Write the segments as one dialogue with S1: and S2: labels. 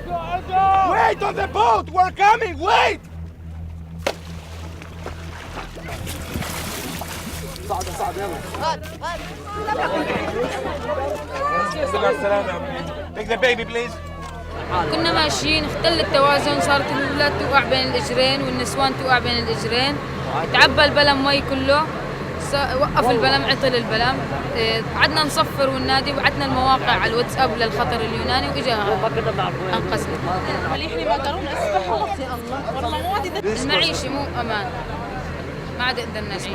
S1: Wait on the boat! We're coming! Wait! Take the baby, please.
S2: كنا ماشيين اختل التوازن، صارت الأولاد توقع بين الإجرين والنسوان توقع بين الإجرين، تعبى البلم مي كله، وقف البلم عطل البلم، قعدنا نصفر والنادي وبعتنا المواقع على الواتساب للخطر اليوناني وإجا أنقذنا.
S3: مليحني ما قالوا نسبح خلاص يا الله والله مو عادي.
S2: المعيشة مو أمان، ما عاد قدرنا نعيش.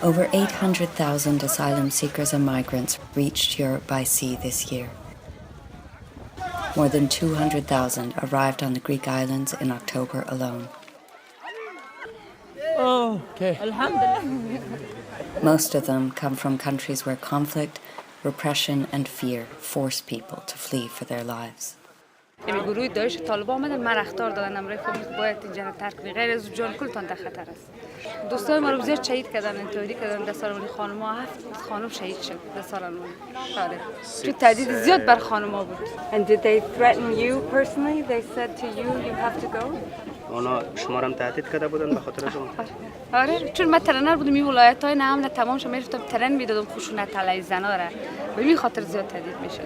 S4: Over 800,000 asylum seekers and migrants reached Europe by sea this year. More than 200,000 arrived on the Greek islands in October alone.
S1: Okay.
S4: Most of them come from countries where conflict, repression and fear force people to flee for their lives.
S5: گروه داعش طالبان آمدن من اخطار دادن امروز فهمید باید اینجا رو ترک کنی غیر از جان کلتان در خطر است. دوستای ما رو زیاد شهید کردن، انتحاری کردن، در سالمون خانم‌ها 7 خانم شهید شد در سالمون. آره. چون تهدید زیاد بر خانم‌ها بود.
S6: And did they threaten you personally? They said to you you have to go?
S7: اونا شما رو تهدید کرده بودن به خاطر شما؟
S5: آره چون من ترنر بودم این ولایت‌های نه تمام شما میرفتم ترن میدادم خشونت علیه زنا را. به این خاطر زیاد تهدید میشد.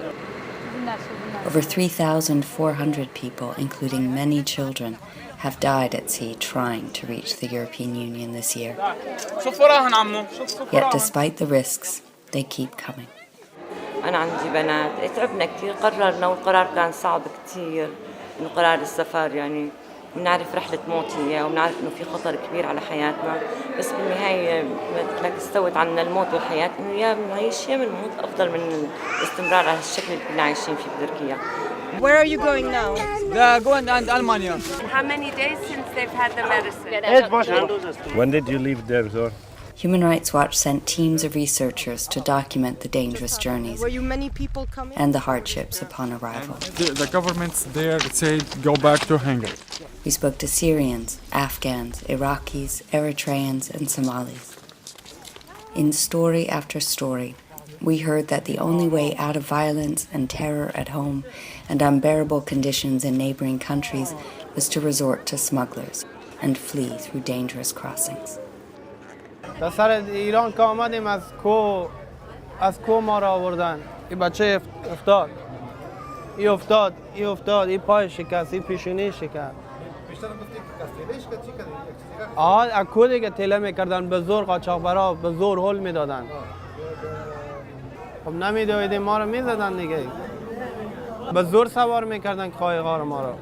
S4: Over 3,400 people, including many children, have died at sea trying to reach the European Union this year. Yet despite the risks, they keep coming.
S8: أنا عندي بنات تعبنا كثير قررنا والقرار كان صعب كثير من قرار السفر يعني بنعرف رحلة موت هي وبنعرف إنه في خطر كبير على حياتنا بس بالنهاية لك استوت عنا الموت والحياة إنه يا بنعيش يا بنموت أفضل من الاستمرار على الشكل اللي كنا عايشين فيه بتركيا.
S6: Where are you going now?
S1: They're going to Almania.
S6: How many days since they've had the medicine?
S7: When did you leave there, Zor?
S4: Human Rights Watch sent teams of researchers to document the dangerous journeys
S6: Were you many people coming?
S4: and the hardships upon arrival.
S9: The governments there say go back to Hungary.
S4: We spoke to Syrians, Afghans, Iraqis, Eritreans, and Somalis. In story after story, we heard that the only way out of violence and terror at home and unbearable conditions in neighboring countries was to resort to smugglers and flee through dangerous crossings.
S10: تا سر ایران که آمدیم از کو ما را آوردن. این بچه افتاد این پای شکست این پیشونی شکست. از کو دیگه تله میکردن به زور قاچاقبرا به زور هول میدادن. خب نمیدویدیم ما رو میزدن دیگه. به زور سوار میکردن قایقا رو ما رو.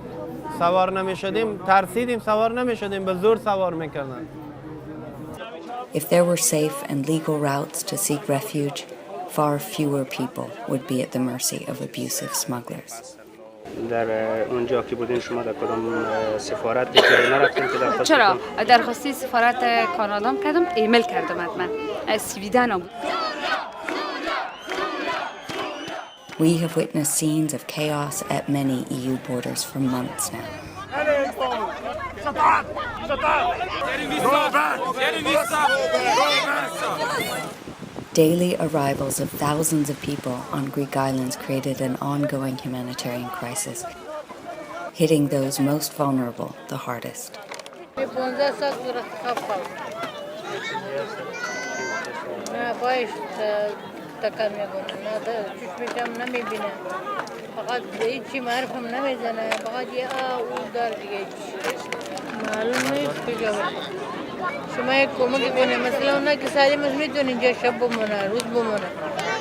S10: سوار نمیشدیم ترسیدیم سوار نمیشدیم به زور سوار میکردن.
S4: If there were safe and legal routes to seek refuge, far fewer people would be at the mercy of abusive smugglers.
S7: در اونجا که بودین شما در کدام سفارت دیگه نرفتین که درخواست
S5: چرا درخواستی سفارت کانادا کردم ایمیل کردم حتما از سویدن بود.
S4: We have witnessed scenes of chaos at many EU borders for months now. Daily arrivals of thousands of people on Greek islands created an ongoing humanitarian crisis, hitting those most vulnerable the hardest.
S3: شما یک کمکی کنه مثلا اونا که سالمش میتونن اینجا شب بمونن روز بمونن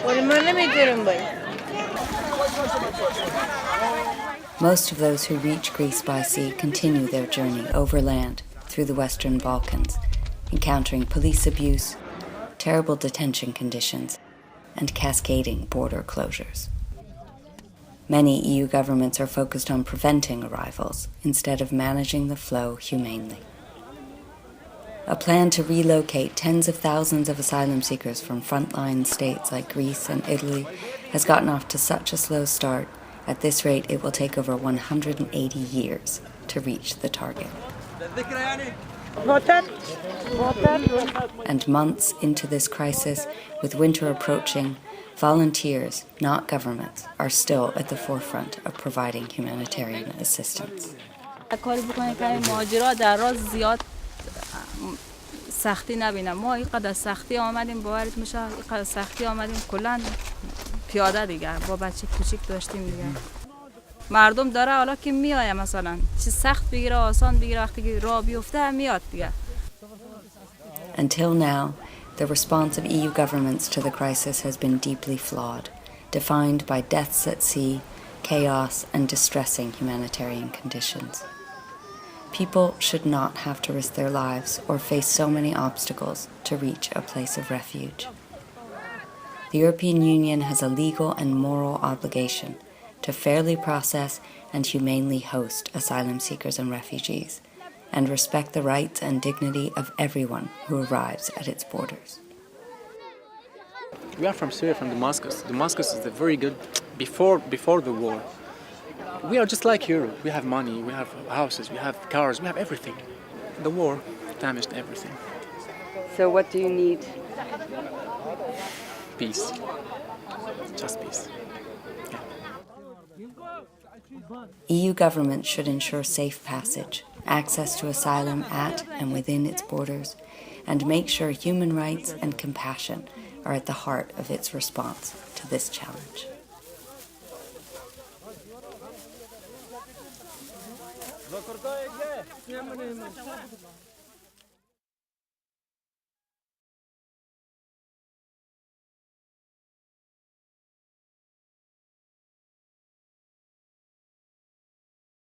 S3: ولی ما نمیتونیم باید.
S4: Most of those who reach Greece by sea continue their journey overland through the Western Balkans, encountering police abuse, terrible detention conditions, and cascading border closures. Many EU governments are focused on preventing arrivals instead of managing the flow humanely. A plan to relocate tens of thousands of asylum seekers from frontline states like Greece and Italy has gotten off to such a slow start. At this rate, it will take over 180 years to reach the target. And months into this crisis, with winter approaching, volunteers, not governments, are still at the forefront of providing humanitarian assistance.
S5: سختی نبینم ما اینقدر سختی آمدیم باورت میشه اینقدر سختی آمدیم کلا پیاده دیگه با بچه کوچیک داشتیم دیگه مردم داره حالا که میآیه مثلا چه سخت بگیره آسان بگیره وقتی که راه بیفته میاد دیگه.
S4: Until now, the response of EU governments to the crisis has been deeply flawed, defined by deaths at sea, chaos, and distressing humanitarian conditions. People should not have to risk their lives or face so many obstacles to reach a place of refuge. The European Union has a legal and moral obligation to fairly process and humanely host asylum seekers and refugees, and respect the rights and dignity of everyone who arrives at its borders.
S11: We are from Syria, from Damascus. Damascus is very good before the war. We are just like Europe. We have money, we have houses, we have cars, we have everything. The war damaged everything.
S6: So what do you need?
S11: Peace. Just peace.
S4: EU governments should ensure safe passage, access to asylum at and within its borders, and make sure human rights and compassion are at the heart of its response to this challenge.
S10: Lo cortó,